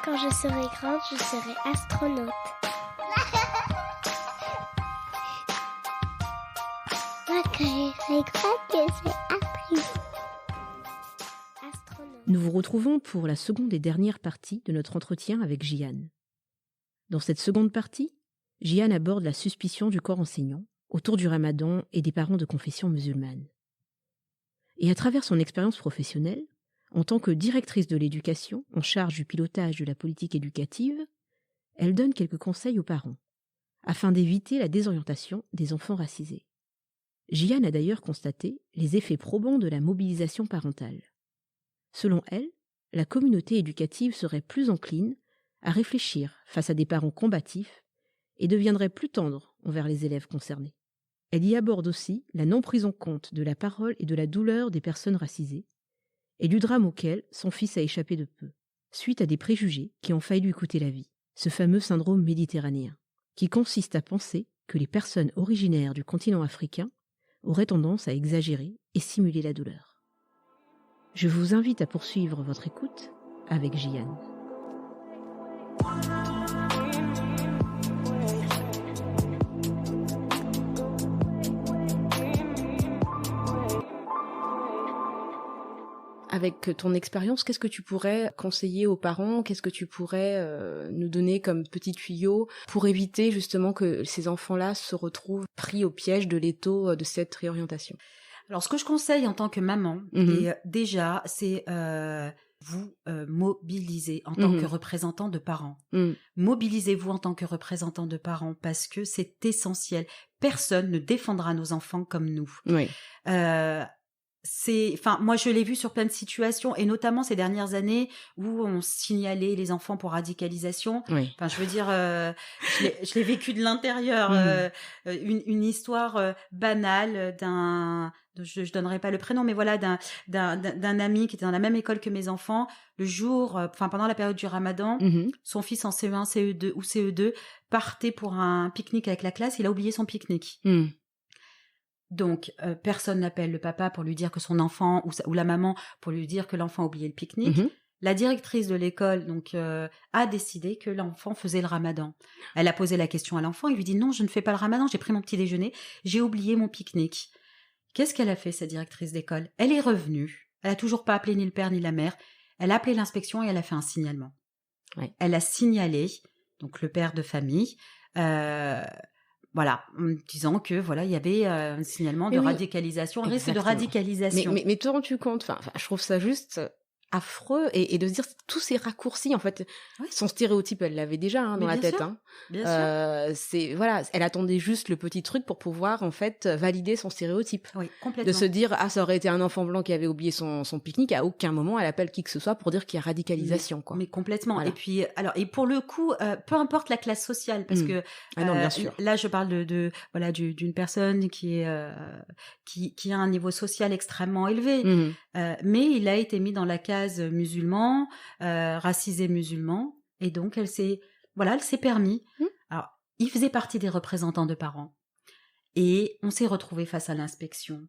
Quand je serai grande, je serai astronaute. Quand je serai grande, je serai astronaute. Nous vous retrouvons pour la seconde et dernière partie de notre entretien avec Jian. Dans cette seconde partie, Jian aborde la suspicion du corps enseignant autour du Ramadan et des parents de confession musulmane. Et à travers son expérience professionnelle, en tant que directrice de l'éducation en charge du pilotage de la politique éducative, elle donne quelques conseils aux parents, afin d'éviter la désorientation des enfants racisés. Jian a d'ailleurs constaté les effets probants de la mobilisation parentale. Selon elle, la communauté éducative serait plus encline à réfléchir face à des parents combatifs et deviendrait plus tendre envers les élèves concernés. Elle y aborde aussi la non-prise en compte de la parole et de la douleur des personnes racisées et du drame auquel son fils a échappé de peu, suite à des préjugés qui ont failli lui coûter la vie, ce fameux syndrome méditerranéen, qui consiste à penser que les personnes originaires du continent africain auraient tendance à exagérer et simuler la douleur. Je vous invite à poursuivre votre écoute avec Jian. Avec ton expérience, qu'est-ce que tu pourrais conseiller aux parents? Qu'est-ce que tu pourrais nous donner comme petit tuyau pour éviter justement que ces enfants-là se retrouvent pris au piège de l'étau de cette réorientation? Alors, ce que je conseille en tant que maman, déjà, c'est vous mobiliser en tant que représentant de parents. Mobilisez-vous en tant que représentant de parents parce que c'est essentiel. Personne ne défendra nos enfants comme nous. Oui. Moi, je l'ai vu sur plein de situations, et notamment ces dernières années où on signalait les enfants pour radicalisation. Oui. Enfin, je veux dire, je l'ai vécu de l'intérieur. Une histoire banale je donnerai pas le prénom, mais voilà, d'un ami qui était dans la même école que mes enfants. Le jour, pendant la période du Ramadan, son fils en CE1, CE2 ou CE2 partait pour un pique-nique avec la classe. Il a oublié son pique-nique. Donc, personne n'appelle le papa pour lui dire que son enfant, ou la maman pour lui dire que l'enfant a oublié le pique-nique. La directrice de l'école a décidé que l'enfant faisait le Ramadan. Elle a posé la question à l'enfant, il lui dit « Non, je ne fais pas le Ramadan, j'ai pris mon petit déjeuner, j'ai oublié mon pique-nique. » Qu'est-ce qu'elle a fait, cette directrice d'école? Elle est revenue, elle a toujours pas appelé ni le père ni la mère, elle a appelé l'inspection et elle a fait un signalement. Ouais. Elle a signalé, donc le père de famille, voilà, en disant que il y avait un signalement de radicalisation, un risque de radicalisation. Mais te rends-tu compte, je trouve ça juste affreux et de se dire tous ces raccourcis en fait. Son stéréotype elle l'avait déjà dans la tête. Bien sûr. Elle attendait juste le petit truc pour pouvoir en fait valider son stéréotype. Oui, complètement. De se dire ça aurait été un enfant blanc qui avait oublié son pique-nique, à aucun moment elle appelle qui que ce soit pour dire qu'il y a radicalisation quoi. Mais complètement. Voilà. Et puis et pour le coup peu importe la classe sociale parce que non, bien sûr. Là je parle d'une personne qui a un niveau social extrêmement élevé, mais il a été mis dans la case musulman, racisé musulman, et donc elle s'est permis. Alors, il faisait partie des représentants de parents, et on s'est retrouvés face à l'inspection,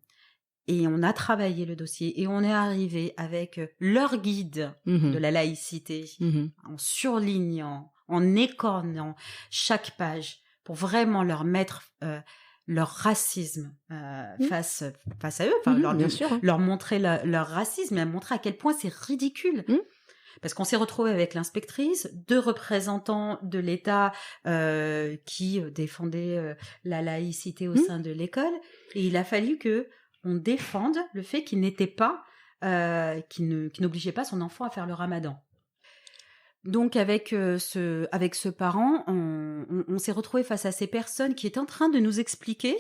et on a travaillé le dossier, et on est arrivé avec leur guide de la laïcité, en surlignant, en écornant chaque page, pour vraiment leur mettre leur racisme face à eux, leur montrer leur racisme et montrer à quel point c'est ridicule. Parce qu'on s'est retrouvé avec l'inspectrice, 2 représentants de l'État qui défendaient la laïcité au sein de l'école, et il a fallu que on défende le fait qu'il n'était pas, qu'il n'obligeait pas son enfant à faire le Ramadan. Donc avec ce parent, on s'est retrouvé face à ces personnes qui étaient en train de nous expliquer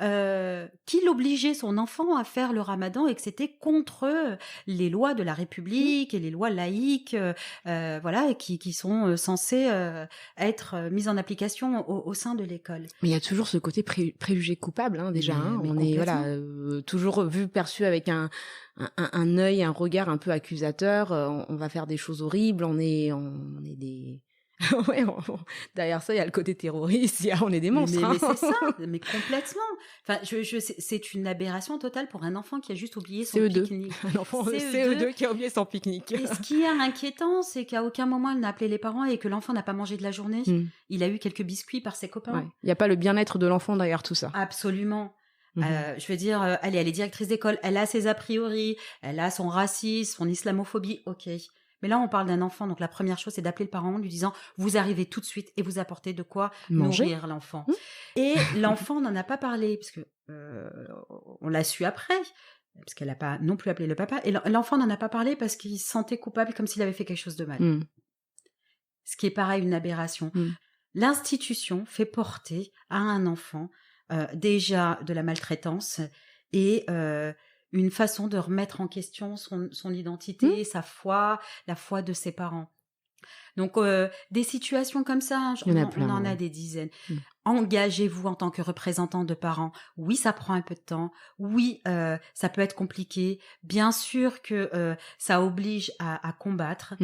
qu'il obligeait son enfant à faire le Ramadan et que c'était contre les lois de la République et les lois laïques, et qui sont censées être mises en application au sein de l'école. Mais il y a toujours ce côté préjugé coupable déjà. Mais on est toujours perçu avec un œil, un regard un peu accusateur. On va faire des choses horribles. On est des Ouais, derrière ça, il y a le côté terroriste, on est des monstres. Mais c'est ça, mais complètement. Enfin, c'est une aberration totale pour un enfant qui a juste oublié son pique-nique. Un enfant CE2 qui a oublié son pique-nique. Et ce qui est inquiétant, c'est qu'à aucun moment elle n'a appelé les parents et que l'enfant n'a pas mangé de la journée. Il a eu quelques biscuits par ses copains. Il n'y a pas le bien-être de l'enfant derrière tout ça. Absolument. Je veux dire, elle est directrice d'école, elle a ses a priori, elle a son racisme, son islamophobie, ok. Mais là, on parle d'un enfant, donc la première chose, c'est d'appeler le parent en lui disant « Vous arrivez tout de suite et vous apportez de quoi nourrir l'enfant. » Et l'enfant n'en a pas parlé, parce que on l'a su après, parce qu'elle n'a pas non plus appelé le papa, et l'enfant n'en a pas parlé parce qu'il se sentait coupable comme s'il avait fait quelque chose de mal. Ce qui est pareil, une aberration. L'institution fait porter à un enfant déjà de la maltraitance et une façon de remettre en question son identité, sa foi, la foi de ses parents. Donc, des situations comme ça, on en a des dizaines. Engagez-vous en tant que représentant de parents. Oui, ça prend un peu de temps. Oui, ça peut être compliqué. Bien sûr que ça oblige à combattre.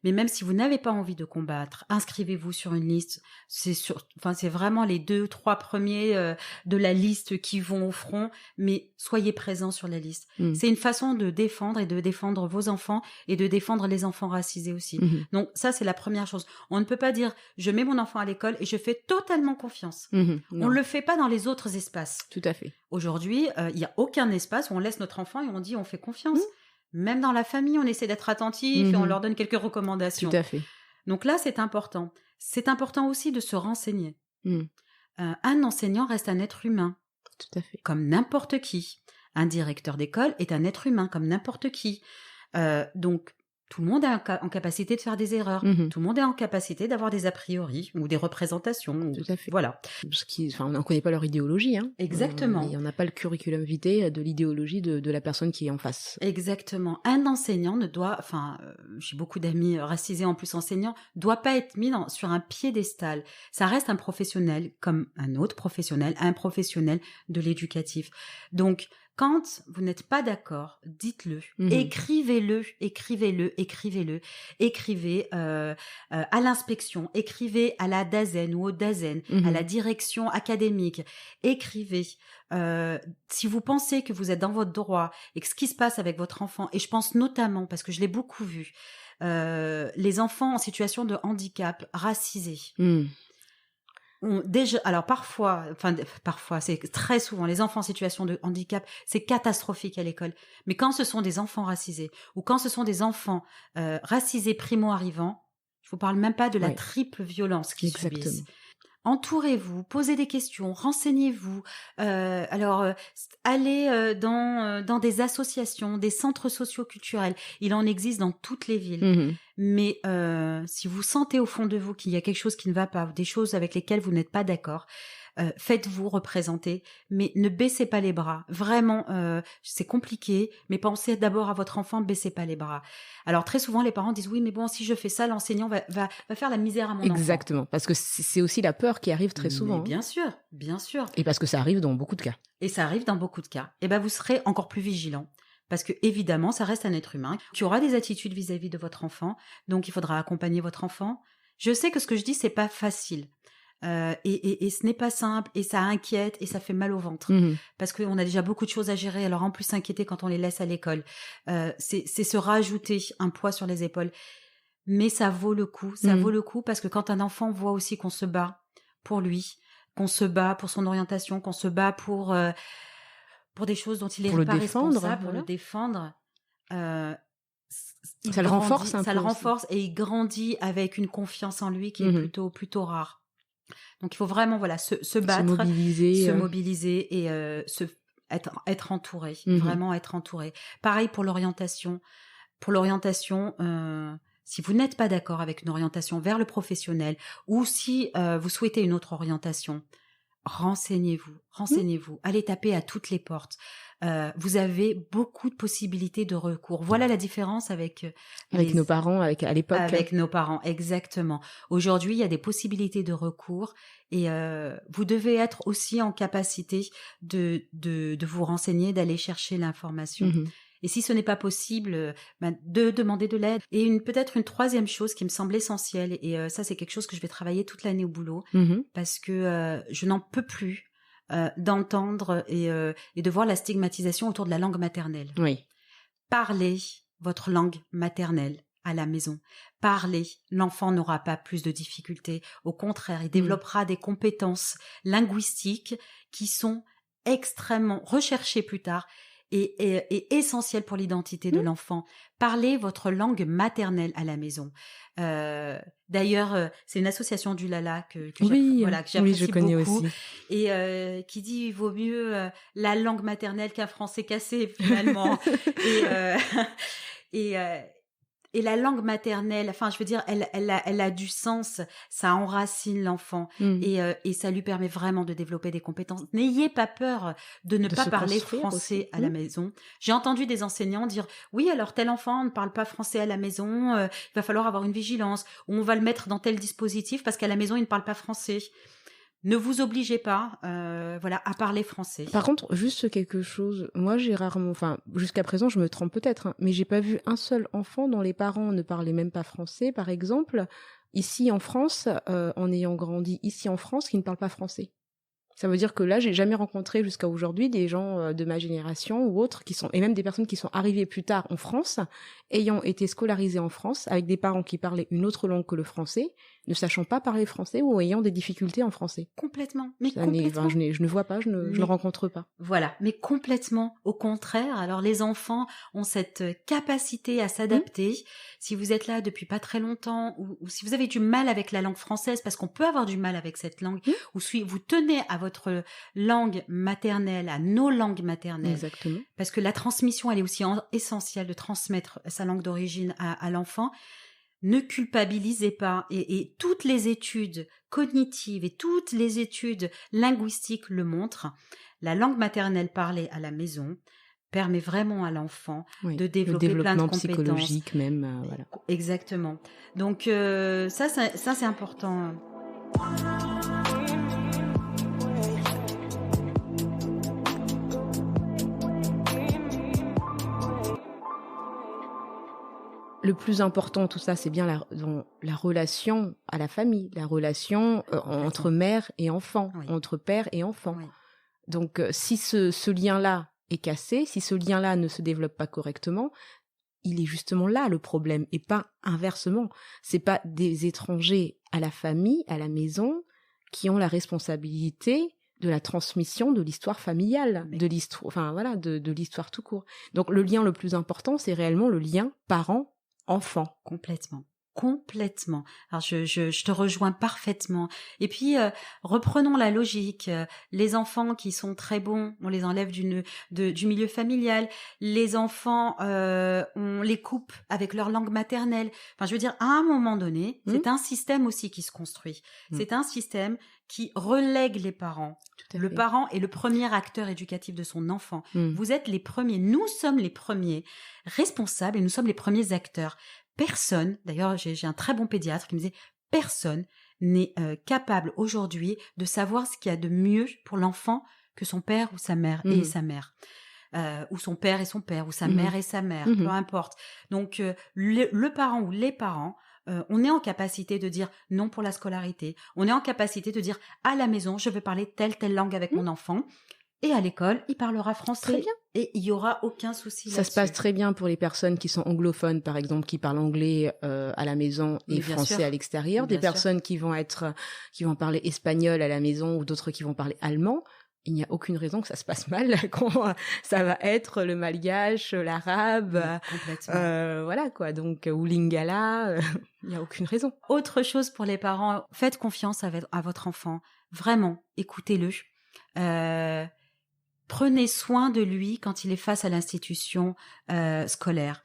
Mais même si vous n'avez pas envie de combattre, inscrivez-vous sur une liste. C'est vraiment les 2-3 premiers de la liste qui vont au front, mais soyez présents sur la liste. C'est une façon de défendre vos enfants et de défendre les enfants racisés aussi. Donc ça, c'est la première chose. On ne peut pas dire « je mets mon enfant à l'école et je fais totalement confiance ». On ne le fait pas dans les autres espaces. Tout à fait. Aujourd'hui, il n'y a aucun espace où on laisse notre enfant et on dit « on fait confiance ». Même dans la famille, on essaie d'être attentif et on leur donne quelques recommandations. Tout à fait. Donc là, c'est important. C'est important aussi de se renseigner. Un enseignant reste un être humain. Tout à fait. Comme n'importe qui. Un directeur d'école est un être humain, comme n'importe qui. Donc, tout le monde est en capacité de faire des erreurs. Tout le monde est en capacité d'avoir des a priori ou des représentations. Tout à fait. Voilà. On n'en connaît pas leur idéologie. Exactement. Et on n'a pas le curriculum vitae de l'idéologie de la personne qui est en face. Exactement. Un enseignant ne doit, j'ai beaucoup d'amis racisés en plus enseignants, doit pas être mis sur un piédestal. Ça reste un professionnel comme un autre professionnel, un professionnel de l'éducatif. Donc, quand vous n'êtes pas d'accord, dites-le, écrivez-le. Écrivez à l'inspection, écrivez à la DAZEN ou au DAZEN, à la direction académique. Écrivez. Si vous pensez que vous êtes dans votre droit et que ce qui se passe avec votre enfant, et je pense notamment, parce que je l'ai beaucoup vu, les enfants en situation de handicap racisés. Alors parfois, c'est très souvent les enfants en situation de handicap, c'est catastrophique à l'école. Mais quand ce sont des enfants racisés ou quand ce sont des enfants racisés primo-arrivants, je vous parle même pas de la triple violence qu'ils subissent. Entourez-vous, posez des questions, renseignez-vous. Allez dans des associations, des centres socioculturels. Il en existe dans toutes les villes. Mais si vous sentez au fond de vous qu'il y a quelque chose qui ne va pas, des choses avec lesquelles vous n'êtes pas d'accord, faites-vous représenter, mais ne baissez pas les bras. Vraiment, c'est compliqué, mais pensez d'abord à votre enfant, baissez pas les bras. Alors très souvent, les parents disent oui, mais bon, si je fais ça, l'enseignant va faire la misère à mon enfant. Exactement, parce que c'est aussi la peur qui arrive très souvent. Mais bien sûr, bien sûr. Et parce que ça arrive dans beaucoup de cas. Et ça arrive dans beaucoup de cas. Et ben vous serez encore plus vigilant. Parce que évidemment, ça reste un être humain qui aura des attitudes vis-à-vis de votre enfant. Donc, il faudra accompagner votre enfant. Je sais que ce que je dis, c'est pas facile. Et ce n'est pas simple, et ça inquiète, et ça fait mal au ventre. Parce qu'on a déjà beaucoup de choses à gérer. Alors, en plus, s'inquiéter quand on les laisse à l'école, c'est se rajouter un poids sur les épaules. Mais ça vaut le coup. Ça vaut le coup parce que quand un enfant voit aussi qu'on se bat pour lui, qu'on se bat pour son orientation, qu'on se bat pour des choses dont il est pas responsable, pour le défendre, ça le renforce un peu. Ça le renforce et il grandit avec une confiance en lui qui est plutôt rare. Donc il faut vraiment se battre, se mobiliser et être entouré, vraiment être entouré. Pareil pour l'orientation. Pour l'orientation, si vous n'êtes pas d'accord avec une orientation vers le professionnel ou si vous souhaitez une autre orientation, renseignez-vous, allez taper à toutes les portes. Vous avez beaucoup de possibilités de recours. Voilà la différence avec nos parents, à l'époque. Avec nos parents, exactement. Aujourd'hui, il y a des possibilités de recours et vous devez être aussi en capacité de vous renseigner, d'aller chercher l'information. Et si ce n'est pas possible, de demander de l'aide. Et peut-être une troisième chose qui me semble essentielle, et ça c'est quelque chose que je vais travailler toute l'année au boulot, parce que je n'en peux plus d'entendre et de voir la stigmatisation autour de la langue maternelle. Oui. Parlez votre langue maternelle à la maison. Parlez. L'enfant n'aura pas plus de difficultés. Au contraire, il développera des compétences linguistiques qui sont extrêmement recherchées plus tard et essentielles pour l'identité de l'enfant. Parlez votre langue maternelle à la maison. D'ailleurs, c'est une association du Lala que j'apprécie je connais beaucoup, aussi. et qui dit il vaut mieux la langue maternelle qu'un français cassé finalement. Et la langue maternelle, enfin, je veux dire, elle a du sens, ça enracine l'enfant et ça lui permet vraiment de développer des compétences. N'ayez pas peur de ne pas parler français à la maison. J'ai entendu des enseignants dire « Oui, alors tel enfant ne parle pas français à la maison, il va falloir avoir une vigilance, ou on va le mettre dans tel dispositif parce qu'à la maison, il ne parle pas français. » Ne vous obligez pas, à parler français. Par contre, juste quelque chose, moi j'ai rarement, jusqu'à présent je me trompe peut-être, mais j'ai pas vu un seul enfant dont les parents ne parlaient même pas français, par exemple, ici en France, en ayant grandi ici en France, qui ne parlent pas français. Ça veut dire que là, j'ai jamais rencontré jusqu'à aujourd'hui des gens de ma génération ou autres et même des personnes qui sont arrivées plus tard en France, ayant été scolarisées en France, avec des parents qui parlaient une autre langue que le français, ne sachant pas parler français ou ayant des difficultés en français. Complètement. Je ne vois pas, je ne rencontre pas. Voilà, mais complètement. Au contraire, alors les enfants ont cette capacité à s'adapter. Si vous êtes là depuis pas très longtemps, ou si vous avez du mal avec la langue française, parce qu'on peut avoir du mal avec cette langue, ou si vous tenez à votre langue maternelle, à nos langues maternelles. Exactement. Parce que la transmission, elle est aussi essentielle de transmettre sa langue d'origine à l'enfant. Ne culpabilisez pas, et toutes les études cognitives et toutes les études linguistiques le montrent. La langue maternelle parlée à la maison permet vraiment à l'enfant de développer plein de compétences. Psychologique même, voilà. Exactement. Donc ça c'est important. Le plus important, tout ça, c'est bien la relation à la famille, la relation entre mère et enfant, entre père et enfant. Oui. Donc, si ce lien-là est cassé, si ce lien-là ne se développe pas correctement, il est justement là le problème, et pas inversement. C'est pas des étrangers à la famille, à la maison, qui ont la responsabilité de la transmission de l'histoire familiale, de l'histoire, de l'histoire tout court. Donc, le lien le plus important, c'est réellement le lien parent-enfant. Complètement. Alors je te rejoins parfaitement. Et puis reprenons la logique. Les enfants qui sont très bons, on les enlève du milieu familial. Les enfants, on les coupe avec leur langue maternelle. Enfin, je veux dire, à un moment donné, c'est un système aussi qui se construit. C'est un système qui relègue les parents. Le parent est le premier acteur éducatif de son enfant. Vous êtes les premiers. Nous sommes les premiers responsables et nous sommes les premiers acteurs. Personne, d'ailleurs j'ai un très bon pédiatre qui me disait, personne n'est capable aujourd'hui de savoir ce qu'il y a de mieux pour l'enfant que son père ou sa mère et sa mère. Ou son père et son père, ou sa mère et sa mère, peu importe. Donc le parent ou les parents, on est en capacité de dire non pour la scolarité. On est en capacité de dire à la maison, je veux parler telle langue avec mon enfant. Et à l'école, il parlera français. Très bien. Et il y aura aucun souci là-dessus. Ça se passe très bien pour les personnes qui sont anglophones, par exemple, qui parlent anglais à la maison et français à l'extérieur. Des personnes qui vont parler espagnol à la maison, ou d'autres qui vont parler allemand. Il n'y a aucune raison que ça se passe mal quand ça va être le malgache, l'arabe, voilà quoi. Donc ou lingala, il n'y a aucune raison. Autre chose pour les parents, faites confiance à votre enfant. Vraiment, écoutez-le. Prenez soin de lui quand il est face à l'institution scolaire.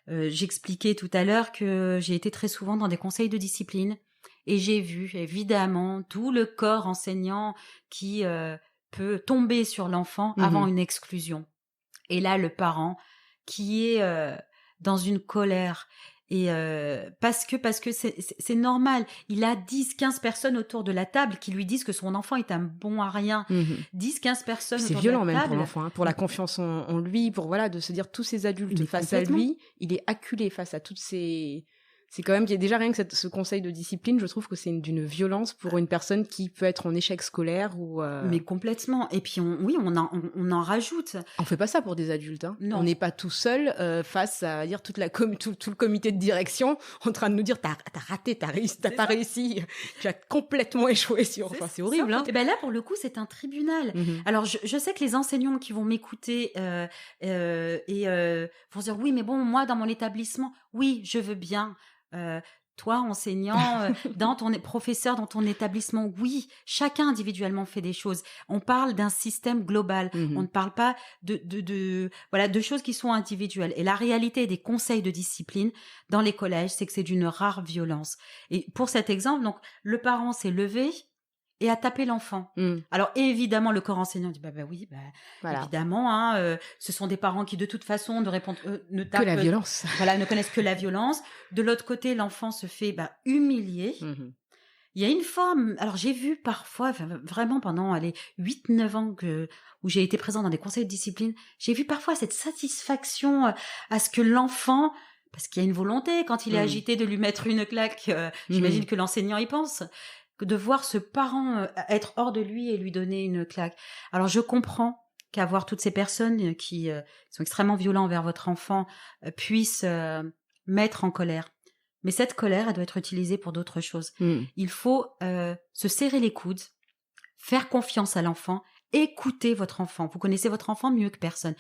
J'expliquais tout à l'heure que j'ai été très souvent dans des conseils de discipline et j'ai vu évidemment tout le corps enseignant qui peut tomber sur l'enfant avant une exclusion. Et là, le parent qui est dans une colère Et parce que c'est normal. Il a 10-15 personnes autour de la table qui lui disent que son enfant est un bon à rien. 10-15 personnes C'est autour violent de la même table. pour l'enfant, hein, pour la confiance en lui, pour de se dire tous ces adultes face à lui, il est acculé face à toutes ces... C'est quand même qu'il y a déjà rien que ce conseil de discipline, je trouve que c'est d'une violence pour une personne qui peut être en échec scolaire ou... Mais complètement. Et puis on en rajoute. On fait pas ça pour des adultes. Hein. Non. On n'est pas tout seul face à dire tout le comité de direction en train de nous dire t'as raté, t'as pas réussi, tu as complètement échoué sur. Enfin, c'est horrible. Hein. Et ben là pour le coup c'est un tribunal. Alors je sais que les enseignants qui vont m'écouter vont se dire oui mais bon moi dans mon établissement oui je veux bien. Toi, enseignant, professeur dans ton établissement, oui, chacun individuellement fait des choses. On parle d'un système global. On ne parle pas de choses qui sont individuelles. Et la réalité des conseils de discipline dans les collèges, c'est que c'est d'une rare violence. Et pour cet exemple, donc, le parent s'est levé et a tapé l'enfant. Alors évidemment le corps enseignant dit voilà. Évidemment ce sont des parents qui de toute façon ne répondent ne tapent que la violence. Ne connaissent que la violence. De l'autre côté l'enfant se fait humilier. Il y a une forme, alors j'ai vu parfois vraiment pendant les 8-9 ans où j'ai été présente dans des conseils de discipline, j'ai vu parfois cette satisfaction à ce que l'enfant, parce qu'il y a une volonté quand il est agité de lui mettre une claque, j'imagine que l'enseignant y pense, de voir ce parent être hors de lui et lui donner une claque. Alors je comprends qu'avoir toutes ces personnes qui sont extrêmement violentes envers votre enfant puissent mettre en colère. Mais cette colère, elle doit être utilisée pour d'autres choses. Il faut se serrer les coudes, faire confiance à l'enfant, écouter votre enfant. Vous connaissez votre enfant mieux que personne.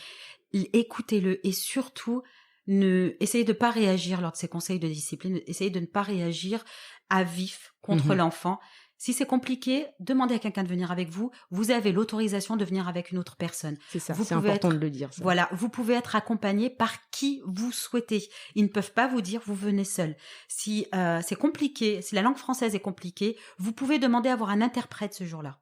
Écoutez-le et surtout, essayez de ne pas réagir lors de ces conseils de discipline, essayez de ne pas réagir à vif contre l'enfant. Si c'est compliqué, demandez à quelqu'un de venir avec vous. Vous avez l'autorisation de venir avec une autre personne. C'est ça, c'est important de le dire. Ça. Voilà, vous pouvez être accompagné par qui vous souhaitez. Ils ne peuvent pas vous dire vous venez seul. Si c'est compliqué, si la langue française est compliquée, vous pouvez demander à avoir un interprète ce jour-là.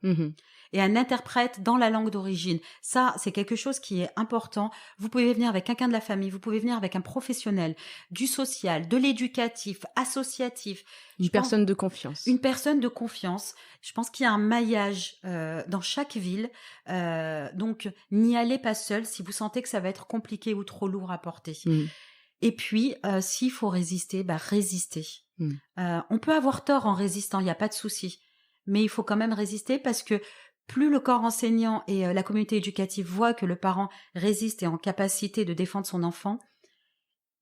Et un interprète dans la langue d'origine. Ça, c'est quelque chose qui est important. Vous pouvez venir avec quelqu'un de la famille, vous pouvez venir avec un professionnel, du social, de l'éducatif, associatif. Une personne de confiance. Une personne de confiance. Je pense qu'il y a un maillage dans chaque ville. Donc, n'y allez pas seul si vous sentez que ça va être compliqué ou trop lourd à porter. Et puis, s'il faut résister, résistez. On peut avoir tort en résistant, il n'y a pas de souci. Mais il faut quand même résister parce que plus le corps enseignant et la communauté éducative voient que le parent résiste et est en capacité de défendre son enfant,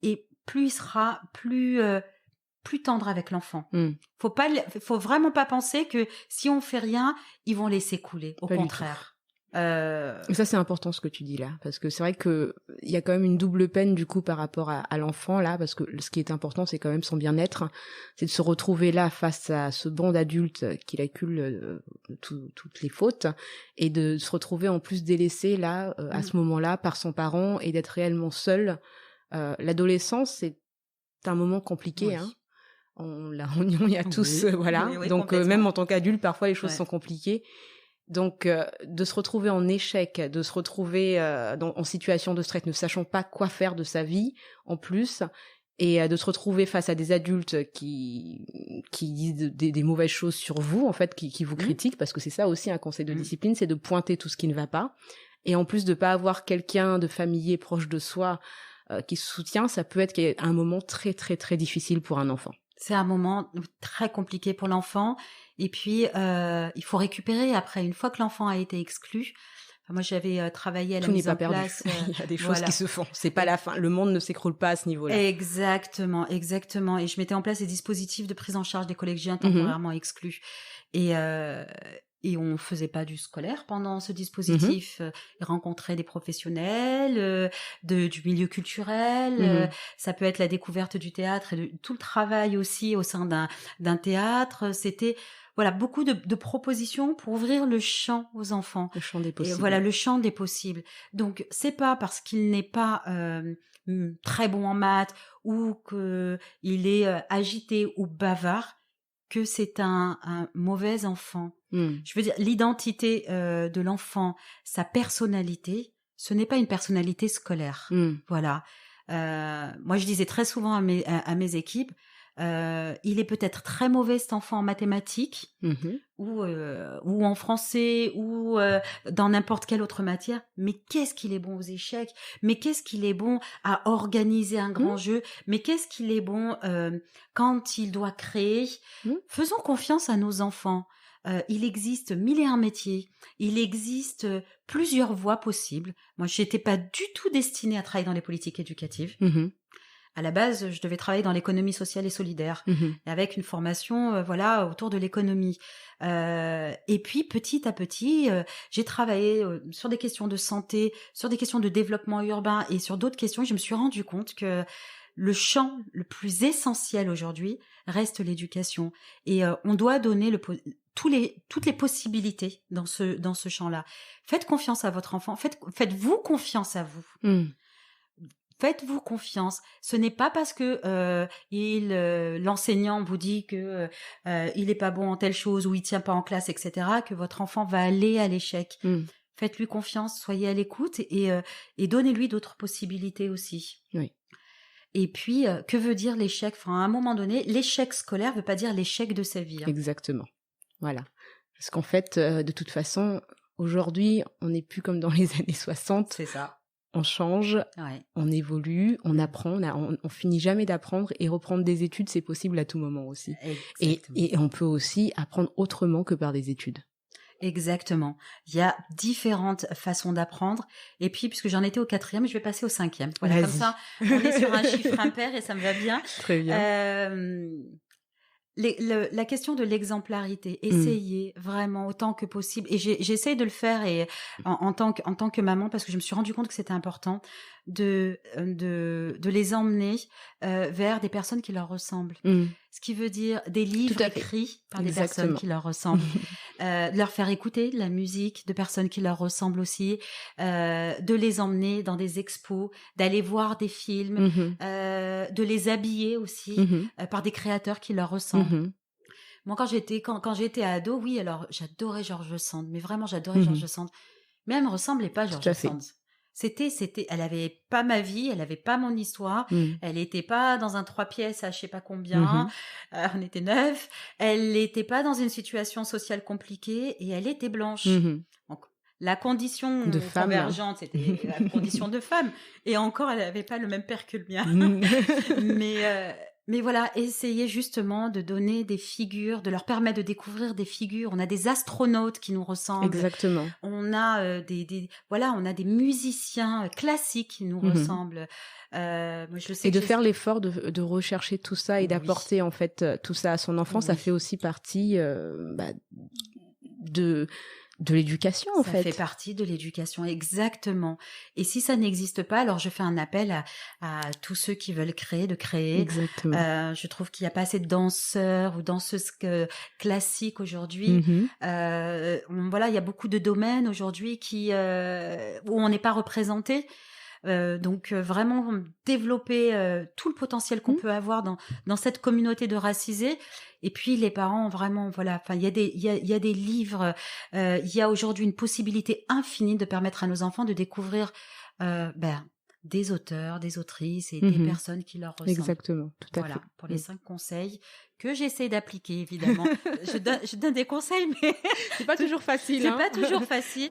et plus il sera plus tendre avec l'enfant. Faut vraiment pas penser que si on fait rien, ils vont laisser couler. Au contraire. Ça c'est important ce que tu dis là, parce que c'est vrai que il y a quand même une double peine du coup par rapport à l'enfant là, parce que ce qui est important c'est quand même son bien-être, c'est de se retrouver là face à ce banc d'adultes qui l'accule toutes les fautes, et de se retrouver en plus délaissé là à ce moment-là par son parent et d'être réellement seul. L'adolescence c'est un moment compliqué, hein. On y a tous, voilà. Oui, donc même en tant qu'adulte parfois les choses sont compliquées. Donc, de se retrouver en échec, de se retrouver en situation de stress, ne sachant pas quoi faire de sa vie, en plus, et de se retrouver face à des adultes qui disent des mauvaises choses sur vous, en fait, qui vous critiquent, parce que c'est ça aussi un conseil de discipline, c'est de pointer tout ce qui ne va pas. Et en plus de pas avoir quelqu'un de familier proche de soi qui se soutient, ça peut être un moment très, très, très difficile pour un enfant. C'est un moment très compliqué pour l'enfant. Et puis, il faut récupérer après. Une fois que l'enfant a été exclu, moi j'avais travaillé à la mise en place. Il y a des choses qui se font. C'est pas la fin. Le monde ne s'écroule pas à ce niveau-là. Exactement. Et je mettais en place des dispositifs de prise en charge des collégiens temporairement exclus. Et on faisait pas du scolaire pendant ce dispositif. Ils rencontraient des professionnels du milieu culturel. Ça peut être la découverte du théâtre et de tout le travail aussi au sein d'un théâtre. C'était beaucoup de propositions pour ouvrir le champ aux enfants. Le champ des possibles. Et le champ des possibles. Donc c'est pas parce qu'il n'est pas très bon en maths ou qu'il est agité ou bavard que c'est un mauvais enfant. Je veux dire, l'identité de l'enfant, sa personnalité, ce n'est pas une personnalité scolaire. Voilà. Moi, je disais très souvent à mes équipes, il est peut-être très mauvais cet enfant en mathématiques ou en français ou dans n'importe quelle autre matière, mais qu'est-ce qu'il est bon aux échecs, mais qu'est-ce qu'il est bon à organiser un grand jeu, mais qu'est-ce qu'il est bon quand il doit créer. Faisons confiance à nos enfants. Il existe 1001 métiers, il existe plusieurs voies possibles. Moi, je n'étais pas du tout destinée à travailler dans les politiques éducatives. À la base, je devais travailler dans l'économie sociale et solidaire, avec une formation autour de l'économie. Et puis, petit à petit, j'ai travaillé sur des questions de santé, sur des questions de développement urbain et sur d'autres questions. Et je me suis rendu compte que le champ le plus essentiel aujourd'hui reste l'éducation. Et on doit donner toutes les possibilités dans ce champ-là. Faites confiance à votre enfant. Faites-vous confiance à vous. Faites-vous confiance. Ce n'est pas parce que l'enseignant vous dit que il est pas bon en telle chose ou il tient pas en classe, etc., que votre enfant va aller à l'échec. Faites-lui confiance, soyez à l'écoute et donnez-lui d'autres possibilités aussi. Oui. Et puis, que veut dire l'échec ? Enfin, à un moment donné, l'échec scolaire veut pas dire l'échec de sa vie. Exactement. Voilà. Parce qu'en fait, de toute façon, aujourd'hui, on n'est plus comme dans les années 60. C'est ça. On change, on évolue, on apprend, on finit jamais d'apprendre et reprendre des études, c'est possible à tout moment aussi. Et on peut aussi apprendre autrement que par des études. Exactement. Il y a différentes façons d'apprendre. Et puis, puisque j'en étais au 4e, je vais passer au 5e. Voilà, comme ça, on est sur un chiffre impair et ça me va bien. Très bien. La question de l'exemplarité, essayez vraiment autant que possible, et j'essaye de le faire et en tant que maman, parce que je me suis rendu compte que c'était important de les emmener vers des personnes qui leur ressemblent. Ce qui veut dire des livres écrits par des personnes qui leur ressemblent, de leur faire écouter de la musique de personnes qui leur ressemblent aussi, de les emmener dans des expos, d'aller voir des films, de les habiller aussi par des créateurs qui leur ressemblent. Moi, quand j'étais ado, oui, alors j'adorais George Sand, mais vraiment j'adorais George Sand, mais elle me ressemblait pas, George Sand. Elle avait pas ma vie, elle avait pas mon histoire, elle était pas dans un 3 pièces à je sais pas combien, on était 9, elle était pas dans une situation sociale compliquée et elle était blanche. Donc, la condition de femme convergente, c'était la condition de femme. Et encore, elle avait pas le même père que le mien. Mais voilà, essayez justement de donner des figures, de leur permettre de découvrir des figures. On a des astronautes qui nous ressemblent. Exactement. On a on a des musiciens classiques qui nous ressemblent. Moi, je sais. Et de faire l'effort de rechercher tout ça et d'apporter en fait tout ça à son enfant, ça fait aussi partie de l'éducation, en fait. Ça fait partie de l'éducation, exactement. Et si ça n'existe pas, alors je fais un appel à tous ceux qui veulent créer, de créer. Exactement. Je trouve qu'il n'y a pas assez de danseurs ou danseuses classiques aujourd'hui. Voilà, il y a beaucoup de domaines aujourd'hui où on n'est pas représenté. Donc vraiment développer tout le potentiel qu'on peut avoir dans cette communauté de racisés. Et puis les parents, vraiment, voilà, enfin il y a des livres, il y a aujourd'hui une possibilité infinie de permettre à nos enfants de découvrir des auteurs, des autrices et des personnes qui leur ressemblent. Exactement, tout à fait. Voilà, pour les 5 conseils que j'essaie d'appliquer, évidemment. je donne des conseils, mais c'est pas toujours facile. C'est pas toujours facile.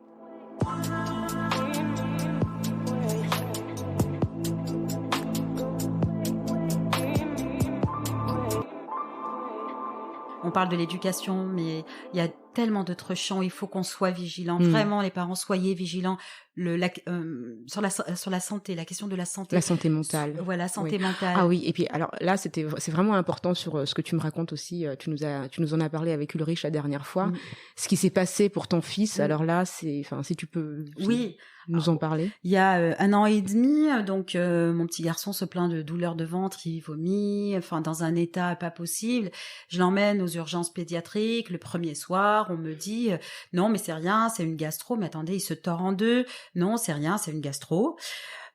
On parle de l'éducation, mais il y a tellement d'autres champs. Il faut qu'on soit vigilant. Vraiment, les parents, soyez vigilants. Sur la santé, la question de la santé. La santé mentale. Voilà, santé mentale. Ah oui, et puis alors là, c'est vraiment important sur ce que tu me racontes aussi. Tu nous en as parlé avec Ulrich la dernière fois. Ce qui s'est passé pour ton fils. Alors là, si tu peux. Oui. Nous en parler. Il y a 1 an et demi, donc mon petit garçon se plaint de douleurs de ventre, il vomit, enfin dans un état pas possible. Je l'emmène aux urgences pédiatriques. Le premier soir, on me dit non mais c'est rien, c'est une gastro. Mais attendez, il se tord en deux. Non, c'est rien, c'est une gastro.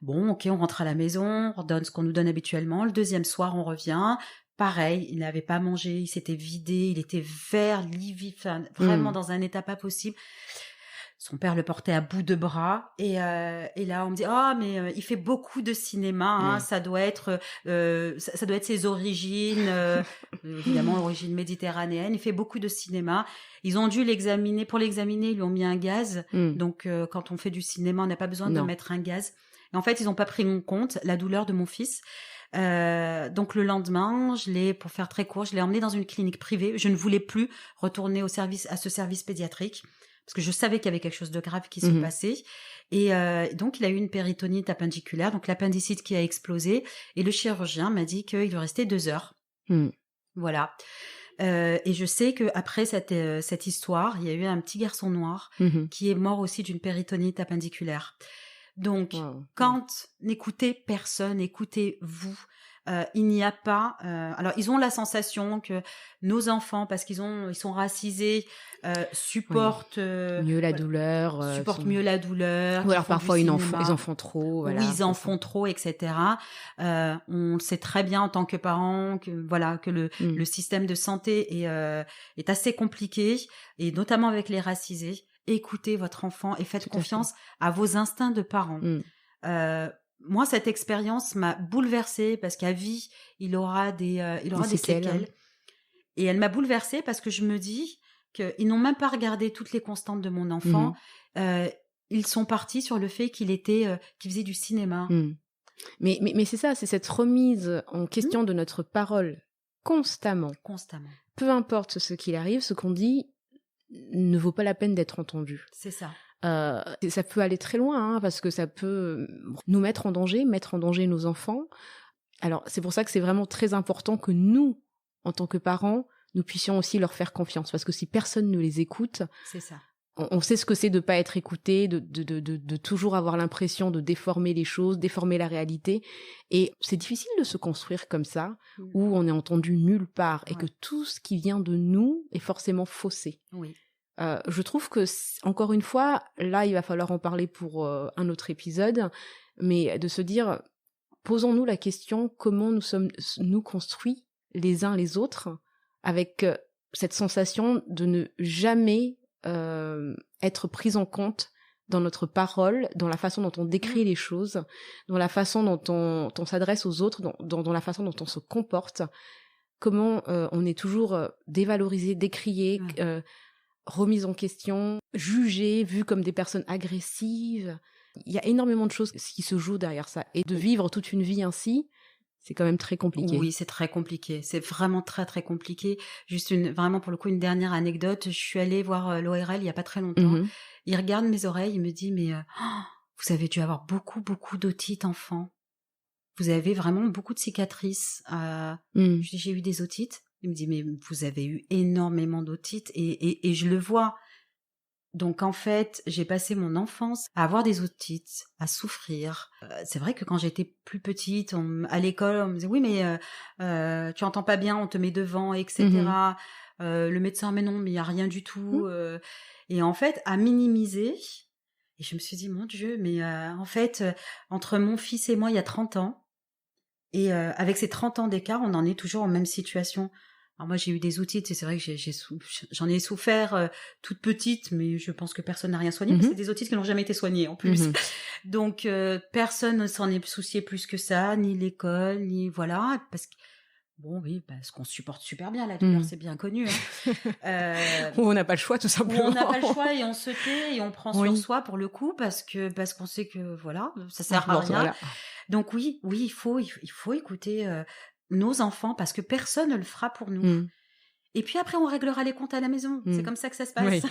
Bon, ok, on rentre à la maison, on donne ce qu'on nous donne habituellement. Le deuxième soir, on revient. Pareil, il n'avait pas mangé, il s'était vidé, il était vert, livide, vraiment dans un état pas possible. son père le portait à bout de bras. Et là, on me dit, mais il fait beaucoup de cinéma, hein, ça doit être ses origines, évidemment, origine méditerranéenne. Il fait beaucoup de cinéma. Ils ont dû l'examiner. Pour l'examiner, ils lui ont mis un gaz. Donc, quand on fait du cinéma, on n'a pas besoin de mettre un gaz. Et en fait, ils n'ont pas pris en compte la douleur de mon fils. Donc le lendemain, pour faire très court, je l'ai emmené dans une clinique privée. Je ne voulais plus retourner à ce service pédiatrique parce que je savais qu'il y avait quelque chose de grave qui se passait. Et donc il a eu une péritonite appendiculaire, donc l'appendicite qui a explosé. Et le chirurgien m'a dit qu'il lui restait 2 heures. Voilà. Et je sais que après cette histoire, il y a eu un petit garçon noir qui est mort aussi d'une péritonite appendiculaire. Donc, n'écoutez personne, écoutez-vous. Il n'y a pas... alors, ils ont la sensation que nos enfants, parce qu'ils sont racisés, supportent... mieux la douleur. Supportent mieux la douleur. Ou alors parfois ils en font trop. Voilà, oui, ils en font trop, etc. On sait très bien en tant que parents que le système de santé est assez compliqué, et notamment avec les racisés. Écoutez votre enfant et faites confiance à vos instincts de parents. Moi, cette expérience m'a bouleversée parce qu'à vie, il aura des séquelles. Et elle m'a bouleversée parce que je me dis qu'ils n'ont même pas regardé toutes les constantes de mon enfant. Ils sont partis sur le fait qu'il faisait du cinéma. Mais c'est ça, c'est cette remise en question de notre parole constamment. Peu importe ce qu'il arrive, ce qu'on dit ne vaut pas la peine d'être entendu. C'est ça. Ça peut aller très loin, hein, parce que ça peut nous mettre en danger nos enfants. Alors, c'est pour ça que c'est vraiment très important que nous, en tant que parents, nous puissions aussi leur faire confiance. Parce que si personne ne les écoute, c'est ça. On sait ce que c'est de pas être écouté, de toujours avoir l'impression de déformer les choses, déformer la réalité. Et c'est difficile de se construire comme ça, où on est entendu nulle part, et que tout ce qui vient de nous est forcément faussé. Oui. Je trouve que, encore une fois, là, il va falloir en parler pour un autre épisode, mais de se dire, posons-nous la question, comment nous sommes, nous, construits les uns les autres, avec cette sensation de ne jamais être pris en compte dans notre parole, dans la façon dont on décrit les choses, dans la façon dont on s'adresse aux autres, dans la façon dont on se comporte, comment on est toujours dévalorisé, décrié, remise en question, jugé, vu comme des personnes agressives. Il y a énormément de choses qui se jouent derrière ça. Et de vivre toute une vie ainsi, c'est quand même très compliqué. Oui, c'est très compliqué. C'est vraiment très, très compliqué. Juste vraiment pour le coup, une dernière anecdote. Je suis allée voir l'ORL il y a pas très longtemps. Il regarde mes oreilles, il me dit, mais vous avez dû avoir beaucoup, beaucoup d'otites, enfant. Vous avez vraiment beaucoup de cicatrices. Je dis, j'ai eu des otites. Il me dit, mais vous avez eu énormément d'otites et je le vois. Donc en fait, j'ai passé mon enfance à avoir des otites, à souffrir. C'est vrai que quand j'étais plus petite, à l'école, on me disait, oui, mais tu entends pas bien, on te met devant, etc. Le médecin, mais non, mais il n'y a rien du tout. Et en fait, à minimiser. Et je me suis dit, mon Dieu, mais en fait, entre mon fils et moi, il y a 30 ans. Et avec ces 30 ans d'écart, on en est toujours en même situation. Alors moi, j'ai eu des otites, et c'est vrai que j'en ai souffert toute petite, mais je pense que personne n'a rien soigné, parce que c'est des otites qui n'ont jamais été soignées en plus. Donc, personne ne s'en est soucié plus que ça, ni l'école, ni voilà, parce que bon, oui, parce qu'on supporte super bien la douleur, c'est bien connu. Hein. On n'a pas le choix, tout simplement. On n'a pas le choix et on se tait et on prend sur soi pour le coup, parce qu'on sait que voilà, ça sert à rien. Voilà. Donc oui, il faut écouter nos enfants, parce que personne ne le fera pour nous. Et puis après, on réglera les comptes à la maison. C'est comme ça que ça se passe.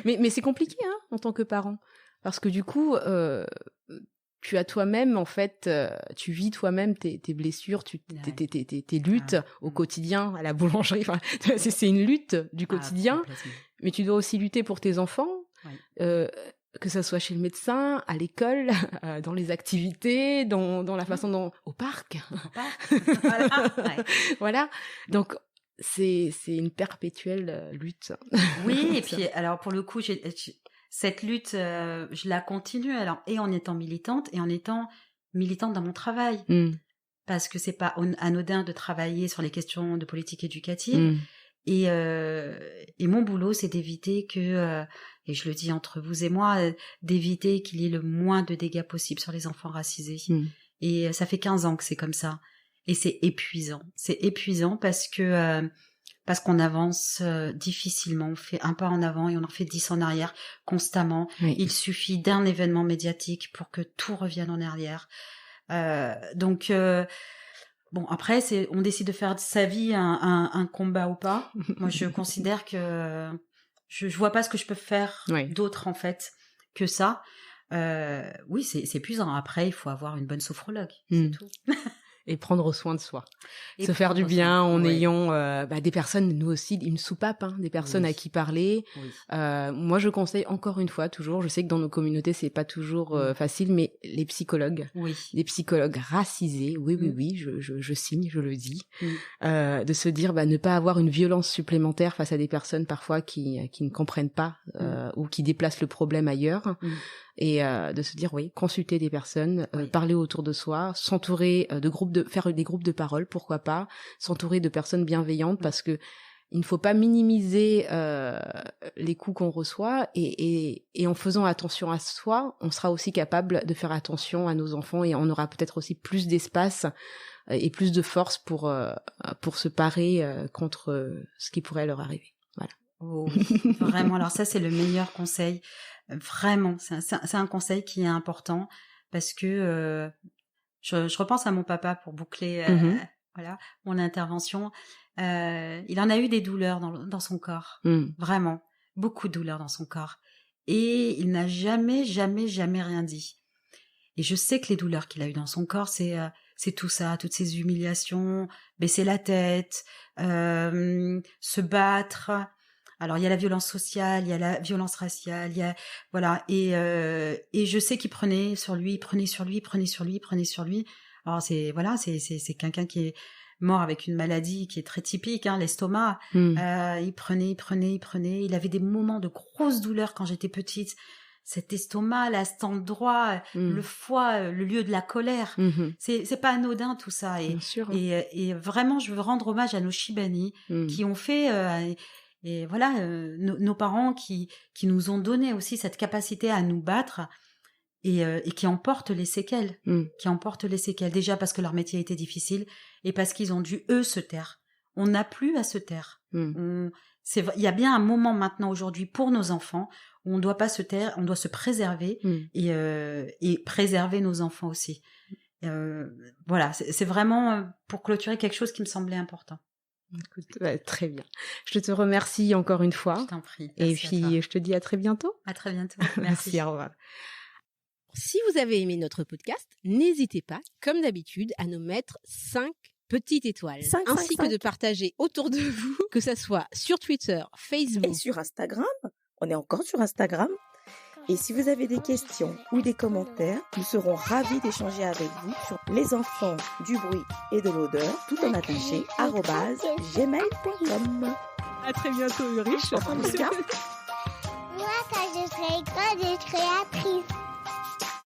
Oui. mais c'est compliqué, hein, en tant que parent, parce que du coup, tu as toi-même, en fait, tu vis toi-même tes blessures, tes luttes au quotidien, à la boulangerie. Enfin, c'est une lutte du quotidien, mais tu dois aussi lutter pour tes enfants. Que ça soit chez le médecin, à l'école, dans les activités, dans la façon dont... Au parc. Voilà. Voilà. Donc, c'est une perpétuelle lutte. Oui, et puis, alors, pour le coup, cette lutte, je la continue, alors, et en étant militante, et en étant militante dans mon travail. Parce que c'est pas anodin de travailler sur les questions de politique éducative. Et mon boulot, c'est d'éviter que, et je le dis entre vous et moi, d'éviter qu'il y ait le moins de dégâts possible sur les enfants racisés. Et ça fait 15 ans que c'est comme ça. Et c'est épuisant. C'est épuisant parce qu'on avance difficilement. On fait un pas en avant et on en fait 10 en arrière constamment. Oui. Il suffit d'un événement médiatique pour que tout revienne en arrière. Donc... Bon, après, on décide de faire de sa vie un combat ou pas. Moi, je considère que je vois pas ce que je peux faire d'autre, en fait, que ça. Oui, c'est épuisant. Après, il faut avoir une bonne sophrologue, c'est tout. Et prendre soin de soi. Se faire du bien en ayant des personnes, nous aussi, une soupape, des personnes à qui parler. Oui. Moi, je conseille encore une fois, toujours, je sais que dans nos communautés, c'est pas toujours facile, mais les psychologues, les psychologues racisés, oui, je signe, je le dis, de se dire, ne pas avoir une violence supplémentaire face à des personnes parfois qui ne comprennent pas ou qui déplacent le problème ailleurs. Et de se dire consulter des personnes, parler autour de soi, s'entourer faire des groupes de parole, pourquoi pas, s'entourer de personnes bienveillantes parce que il ne faut pas minimiser les coups qu'on reçoit et en faisant attention à soi, on sera aussi capable de faire attention à nos enfants et on aura peut-être aussi plus d'espace et plus de force pour se parer contre ce qui pourrait leur arriver. Voilà. Oh, vraiment, alors ça c'est le meilleur conseil. Vraiment, c'est un conseil qui est important parce que je repense à mon papa pour boucler mon intervention. Il en a eu des douleurs dans son corps, vraiment, beaucoup de douleurs dans son corps. Et il n'a jamais rien dit. Et je sais que les douleurs qu'il a eues dans son corps, c'est tout ça, toutes ces humiliations, baisser la tête, se battre. Alors il y a la violence sociale, il y a la violence raciale, il y a et je sais qu'il prenait sur lui. Alors c'est quelqu'un qui est mort avec une maladie qui est très typique, l'estomac. Il prenait. Il avait des moments de grosse douleur quand j'étais petite. Cet estomac, là, cet endroit, le foie, le lieu de la colère. C'est pas anodin tout ça. Et vraiment, je veux rendre hommage à nos Shibani qui ont fait. Et voilà, nos parents qui nous ont donné aussi cette capacité à nous battre et qui emportent les séquelles. Déjà parce que leur métier était difficile et parce qu'ils ont dû, eux, se taire. On n'a plus à se taire. Il y a bien un moment maintenant, aujourd'hui, pour nos enfants, où on ne doit pas se taire, on doit se préserver et préserver nos enfants aussi. Voilà, c'est vraiment pour clôturer quelque chose qui me semblait important. Écoute, très bien. Je te remercie encore une fois. Je t'en prie. Et puis, je te dis à très bientôt. À très bientôt. Merci, au revoir. Si vous avez aimé notre podcast, n'hésitez pas, comme d'habitude, à nous mettre 5 petites étoiles. 5, que de partager autour de vous, que ça soit sur Twitter, Facebook. Et sur Instagram. On est encore sur Instagram. Et si vous avez des questions ou des commentaires, nous serons ravis d'échanger avec vous sur les enfants du bruit et de l'odeur, tout en attaché, @gmail.com. À très bientôt, Ulrich. Moi, quand je serai grande, je serai actrice.